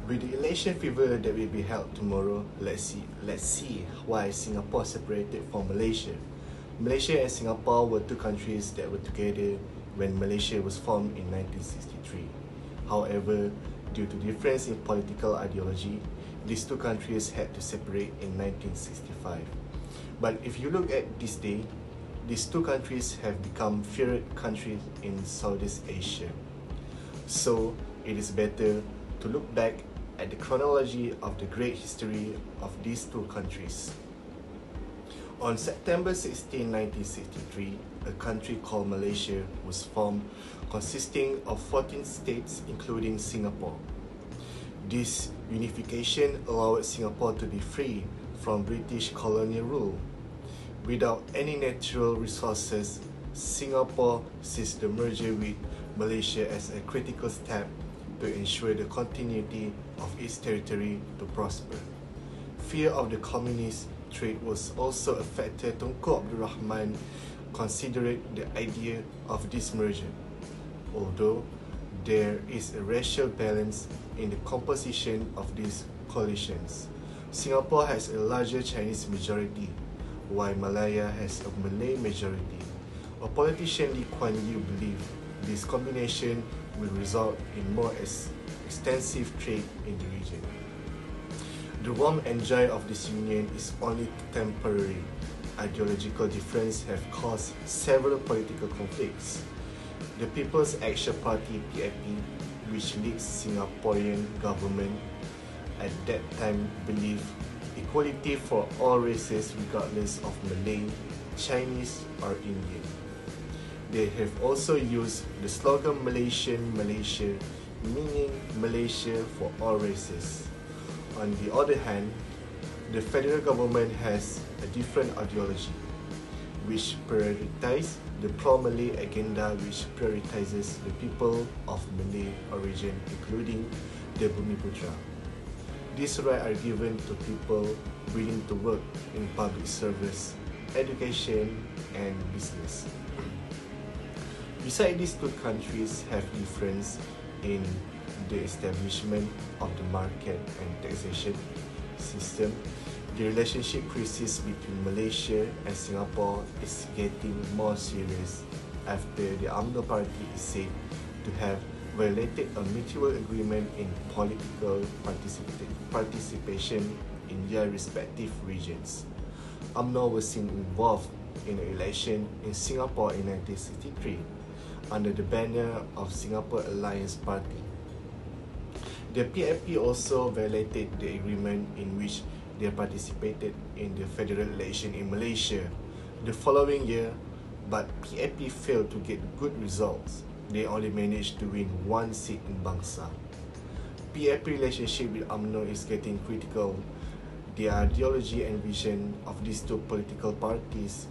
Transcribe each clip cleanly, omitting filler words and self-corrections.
With the election fever that will be held tomorrow, let's see why Singapore separated from Malaysia. Malaysia and Singapore were two countries that were together when Malaysia was formed in 1963. However, due to difference in political ideology, these two countries had to separate in 1965. But if you look at this day, these two countries have become feared countries in Southeast Asia. So, it is better to look back at the chronology of the great history of these two countries. On September 16, 1963, a country called Malaysia was formed, consisting of 14 states including Singapore. This unification allowed Singapore to be free from British colonial rule. Without any natural resources, Singapore sees the merger with Malaysia as a critical step to ensure the continuity of its territory to prosper. Fear of the communist threat was also affected Tunku Abdul Rahman considered the idea of this merger. Although there is a racial balance in the composition of these coalitions, Singapore has a larger Chinese majority, while Malaya has a Malay majority. A politician Lee Kuan Yew believed this combination will result in more extensive trade in the region. The warmth and joy of this union is only temporary. Ideological differences have caused several political conflicts. The People's Action Party (PAP), which leads Singaporean government at that time, believed equality for all races regardless of Malay, Chinese or Indian. They have also used the slogan Malaysian Malaysia, meaning Malaysia for all races. On the other hand, the federal government has a different ideology, which prioritizes the pro-Malay agenda, which prioritizes the people of Malay origin, including the Bumiputra. These rights are given to people willing to work in public service, education, and business. Besides, these two countries have difference in the establishment of the market and taxation system. The relationship crisis between Malaysia and Singapore is getting more serious after the UMNO party is said to have violated a mutual agreement in political participation in their respective regions. UMNO was seen involved in an election in Singapore in 1963 under the banner of Singapore Alliance Party. The PAP also violated the agreement in which they participated in the federal election in Malaysia the following year, but PAP failed to get good results. They only managed to win one seat in Bangsa. PAP relationship with UMNO is getting critical. The ideology and vision of these two political parties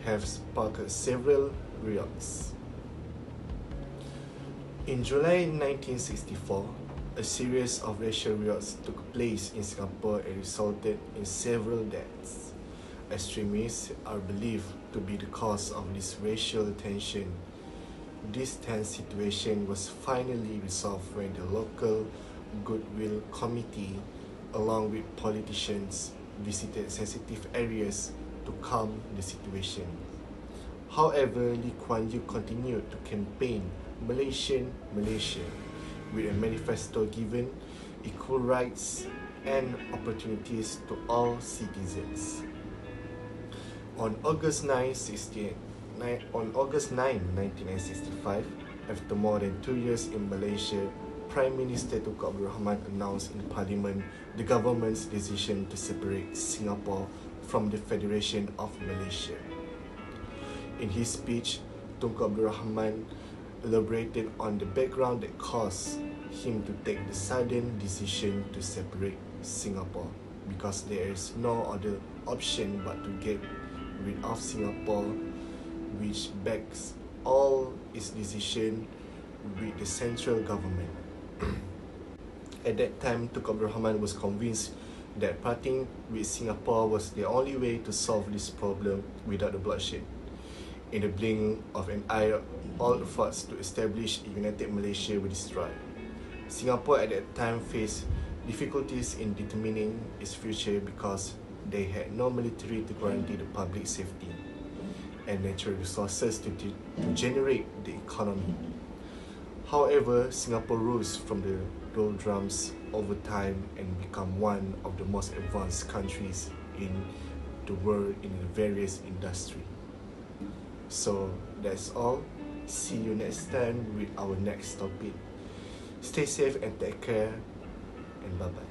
have sparked several riots. In July 1964, a series of racial riots took place in Singapore and resulted in several deaths. Extremists are believed to be the cause of this racial tension. This tense situation was finally resolved when the local Goodwill Committee, along with politicians, visited sensitive areas to calm the situation. However, Lee Kuan Yew continued to campaign Malaysian Malaysia, with a manifesto given equal rights and opportunities to all citizens. On August 9, 1965, after more than 2 years in Malaysia, Prime Minister Tunku Abdul Rahman announced in Parliament the government's decision to separate Singapore from the Federation of Malaysia. In his speech, Tunku Abdul Rahman elaborated on the background that caused him to take the sudden decision to separate Singapore, because there is no other option but to get rid of Singapore, which backs all its decision with the central government. At that time, Tunku Abdul Rahman was convinced that parting with Singapore was the only way to solve this problem without the bloodshed. In the blink of an eye, all efforts to establish a united Malaysia were destroyed. Singapore at that time faced difficulties in determining its future because they had no military to guarantee the public safety and natural resources to generate the economy. However, Singapore rose from the doldrums over time and become one of the most advanced countries in the world in the various industries. So that's all. See you next time with our next topic. Stay safe and take care, and bye bye.